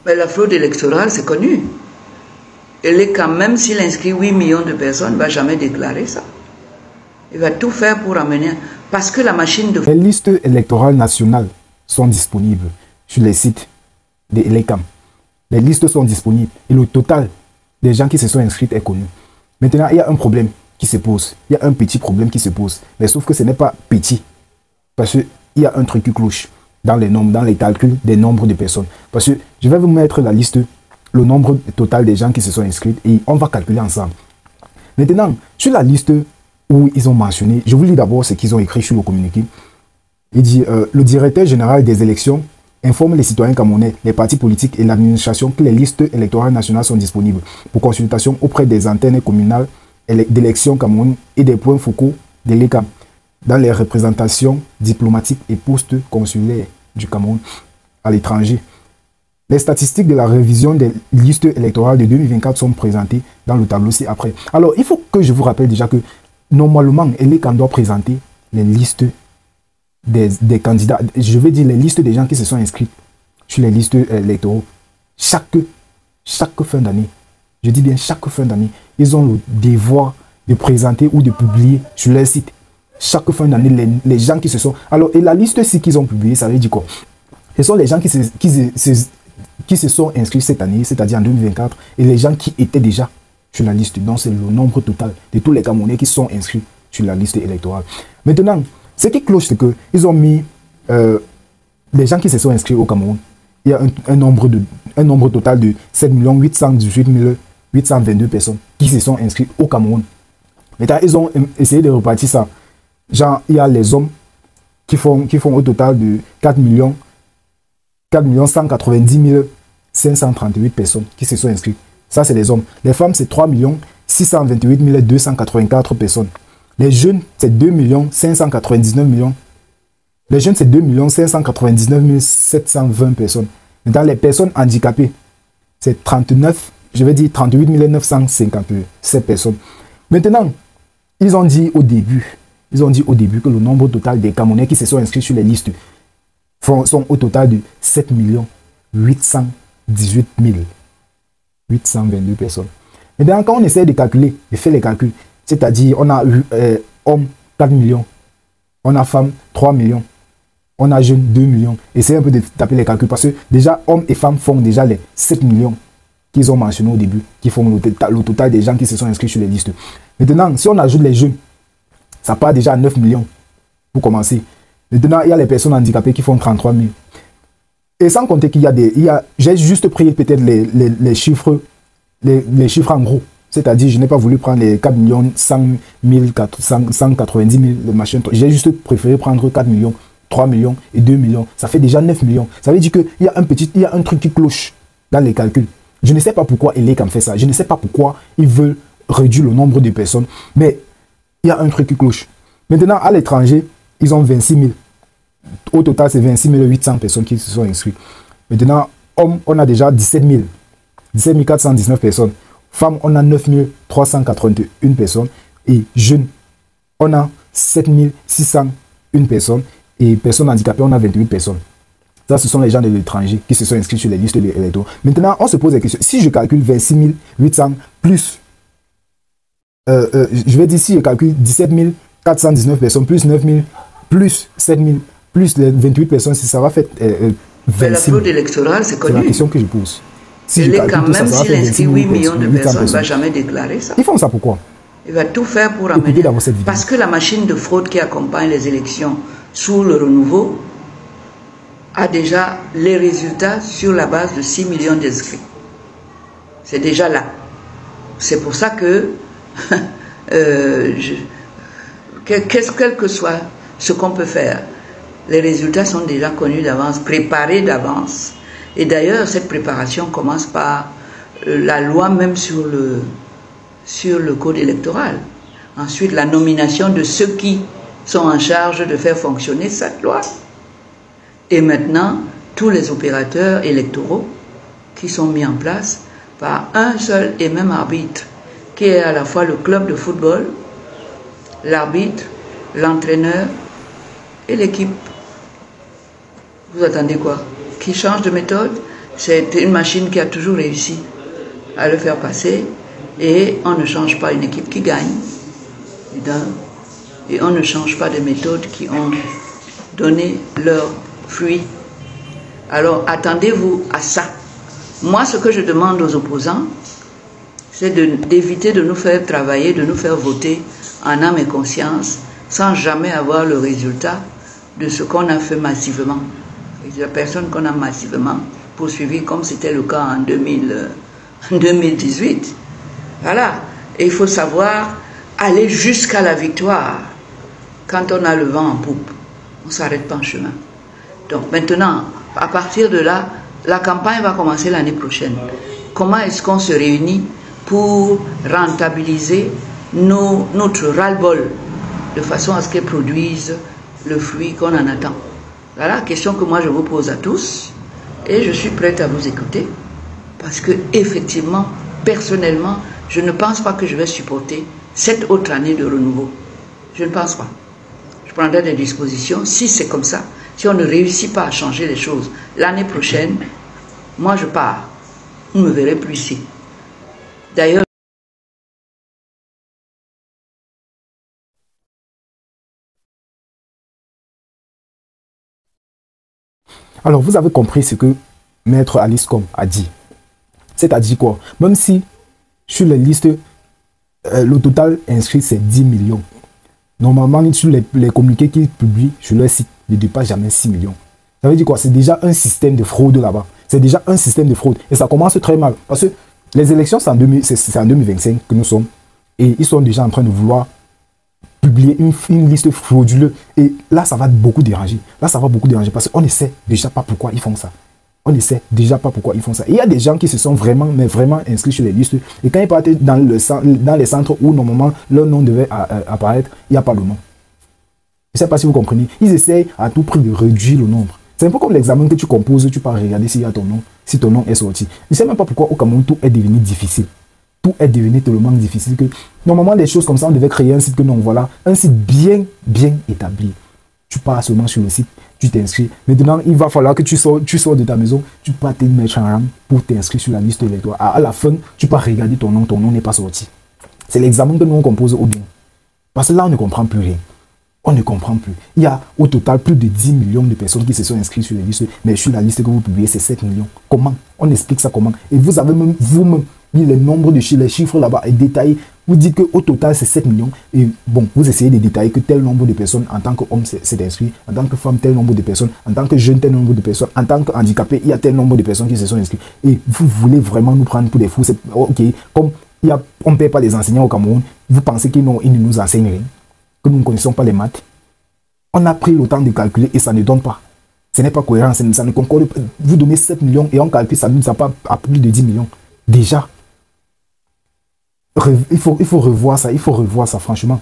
Mais la fraude électorale, c'est connu. Elle est quand même, s'il inscrit 8 millions de personnes, il ne va jamais déclarer ça. Il va tout faire pour amener... Parce que la machine de... Les listes électorales nationales sont disponibles sur les sites de l'ECAM. Les listes sont disponibles et le total des gens qui se sont inscrits est connu. Maintenant, il y a un problème qui se pose. Il y a un petit problème qui se pose. Mais sauf que ce n'est pas petit. Parce qu'il y a un truc qui cloche dans les nombres, dans les calculs des nombres de personnes. Parce que je vais vous mettre la liste, le nombre total des gens qui se sont inscrits et on va calculer ensemble. Maintenant, sur la liste où ils ont mentionné, je vous lis d'abord ce qu'ils ont écrit sur le communiqué. Il dit le directeur général des élections informe les citoyens camerounais, les partis politiques et l'administration que les listes électorales nationales sont disponibles pour consultation auprès des antennes communales d'élections Cameroun et des points focaux de l'ECAM dans les représentations diplomatiques et postes consulaires du Cameroun à l'étranger. Les statistiques de la révision des listes électorales de 2024 sont présentées dans le tableau ci-après. Alors, il faut que je vous rappelle déjà que normalement, l'ECAM doit présenter les listes des candidats, je veux dire les listes des gens qui se sont inscrits sur les listes électorales chaque fin d'année. Je dis bien chaque fin d'année. Ils ont le devoir de présenter ou de publier sur leur site. Chaque fin d'année, les gens qui se sont... Alors, et la liste ci qu'ils ont publiée, ça veut dire quoi? Ce sont les gens qui se sont inscrits cette année, c'est-à-dire en 2024, et les gens qui étaient déjà sur la liste. Donc, c'est le nombre total de tous les Camerounais qui sont inscrits sur la liste électorale. Maintenant, ce qui cloche, c'est qu'ils ont mis les gens qui se sont inscrits au Cameroun. Il y a un nombre total de 7 818 822 personnes qui se sont inscrits au Cameroun. Maintenant, ils ont essayé de repartir ça. Genre, il y a les hommes qui font au total de 4 190 538 personnes qui se sont inscrites. Ça, c'est les hommes. Les femmes, c'est 3 628 284 personnes. Les jeunes, c'est 2 599 millions. Les jeunes, c'est 2 599 720 personnes. Maintenant, les personnes handicapées, c'est 38 957 personnes. Maintenant, ils ont dit au début que le nombre total des Camerounais qui se sont inscrits sur les listes sont au total de 7 818 822 personnes. Maintenant, quand on essaie de calculer, de faire les calculs, c'est-à-dire on a hommes 4 millions, on a femmes 3 millions, on a jeunes 2 millions. Essayez un peu de taper les calculs parce que déjà hommes et femmes font déjà les 7 millions qu'ils ont mentionnés au début, qui font le total des gens qui se sont inscrits sur les listes. Maintenant, si on ajoute les jeunes, ça part déjà à 9 millions pour commencer. Maintenant, il y a les personnes handicapées qui font 33 000. Et sans compter qu'il y a des... J'ai juste pris peut-être les chiffres en gros. C'est-à-dire, je n'ai pas voulu prendre les 4 100 190 000, le machin. J'ai juste préféré prendre 4 millions, 3 millions et 2 millions. Ça fait déjà 9 millions. Ça veut dire qu'il y a un truc qui cloche dans les calculs. Je ne sais pas pourquoi l'ECAM fait ça. Je ne sais pas pourquoi ils veulent réduire le nombre de personnes. Mais il y a un truc qui cloche. Maintenant, à l'étranger, ils ont 26 000. Au total, c'est 26 800 personnes qui se sont inscrites. Maintenant, hommes, on a déjà 17 419 personnes. Femmes, on a 9 381 personnes. Et jeunes, on a 7 601 personnes. Et personnes handicapées, on a 28 personnes. Ça, ce sont les gens de l'étranger qui se sont inscrits sur les listes électorales. Maintenant, on se pose la question. Si je calcule 26 800 plus, je vais dire si je calcule 17 419 personnes, plus 9 000, plus 7 000, plus les 28 personnes, si ça va faire 26 000. La fraude électorale, c'est connu. C'est la question que je pose. Si il est quand même, s'il inscrit 8 millions de personnes, il ne va jamais déclarer ça. Ils font ça pourquoi? Il va tout faire pour amener. Parce que la machine de fraude qui accompagne les élections sous le renouveau a déjà les résultats sur la base de 6 millions d'inscrits. C'est déjà là. C'est pour ça que, quel que soit ce qu'on peut faire, les résultats sont déjà connus d'avance, préparés d'avance. Et d'ailleurs, cette préparation commence par la loi même sur le code électoral. Ensuite, la nomination de ceux qui sont en charge de faire fonctionner cette loi. Et maintenant, tous les opérateurs électoraux qui sont mis en place par un seul et même arbitre, qui est à la fois le club de football, l'arbitre, l'entraîneur et l'équipe. Vous attendez quoi? Qui change de méthode? C'est une machine qui a toujours réussi à le faire passer. Et on ne change pas une équipe qui gagne. Et on ne change pas des méthodes qui ont donné leurs fruits. Alors attendez-vous à ça. Moi, ce que je demande aux opposants, c'est d'éviter de nous faire travailler, de nous faire voter en âme et conscience, sans jamais avoir le résultat de ce qu'on a fait massivement. Et la personne qu'on a massivement poursuivie, comme c'était le cas en 2018. Voilà. Et il faut savoir aller jusqu'à la victoire. Quand on a le vent en poupe, on ne s'arrête pas en chemin. Donc maintenant, à partir de là, la campagne va commencer l'année prochaine. Comment est-ce qu'on se réunit pour rentabiliser notre ras-le-bol de façon à ce qu'elles produisent le fruit qu'on en attend? Voilà la question que moi je vous pose à tous et je suis prête à vous écouter parce que effectivement, personnellement, je ne pense pas que je vais supporter cette autre année de renouveau. Je ne pense pas. Je prendrai des dispositions si c'est comme ça. Si on ne réussit pas à changer les choses l'année prochaine, moi je pars. Vous ne me verrez plus ici. D'ailleurs, alors vous avez compris ce que Maître Alice Com a dit. C'est-à-dire quoi? Même si sur les listes, le total inscrit c'est 10 millions. Normalement, sur les communiqués qu'ils publient sur leur site, ne dépassent jamais 6 millions. Ça veut dire quoi? C'est déjà un système de fraude là-bas. C'est déjà un système de fraude. Et ça commence très mal. Parce que les élections, c'est en 2025 que nous sommes. Et ils sont déjà en train de vouloir publier une liste frauduleuse. Et là, ça va beaucoup déranger. Là, ça va beaucoup déranger. Parce qu'on ne sait déjà pas pourquoi ils font ça. On ne sait déjà pas pourquoi ils font ça. Et il y a des gens qui se sont vraiment inscrits sur les listes. Et quand ils partent dans les centres où normalement leur nom devait apparaître, il n'y a pas le nom. Je ne sais pas si vous comprenez. Ils essayent à tout prix de réduire le nombre. C'est un peu comme l'examen que tu composes, tu pars regarder s'il y a ton nom, si ton nom est sorti. Je ne sais même pas pourquoi au Cameroun tout est devenu difficile. Tout est devenu tellement difficile que normalement des choses comme ça, on devait créer un site que non, voilà, un site bien établi. Tu pars seulement sur le site, tu t'inscris. Maintenant, il va falloir que tu sors de ta maison, tu pars te mettre en rang pour t'inscrire sur la liste électorale. À la fin, tu pars regarder ton nom n'est pas sorti. C'est l'examen que nous on compose au bien. Parce que là, on ne comprend plus rien. On ne comprend plus. Il y a au total plus de 10 millions de personnes qui se sont inscrites sur les listes, mais sur la liste que vous publiez, c'est 7 millions. Comment? On explique ça comment? Et vous avez même vous-même mis le nombre de chiffres, les chiffres là-bas et détaillés. Vous dites qu'au total, c'est 7 millions. Et bon, vous essayez de détailler que tel nombre de personnes, en tant qu'homme, s'est inscrit. En tant que femme, tel nombre de personnes. En tant que jeune, tel nombre de personnes. En tant qu'handicapé, il y a tel nombre de personnes qui se sont inscrites. Et vous voulez vraiment nous prendre pour des fous. Ok, comme on ne paie pas les enseignants au Cameroun, vous pensez qu'ils ne nous enseignent rien, que nous ne connaissons pas les maths. On a pris le temps de calculer et ça ne donne pas. Ce n'est pas cohérent, ça ne concorde pas. Vous donnez 7 millions et on calcule, ça ne va pas à plus de 10 millions. Déjà. Il faut revoir ça, franchement.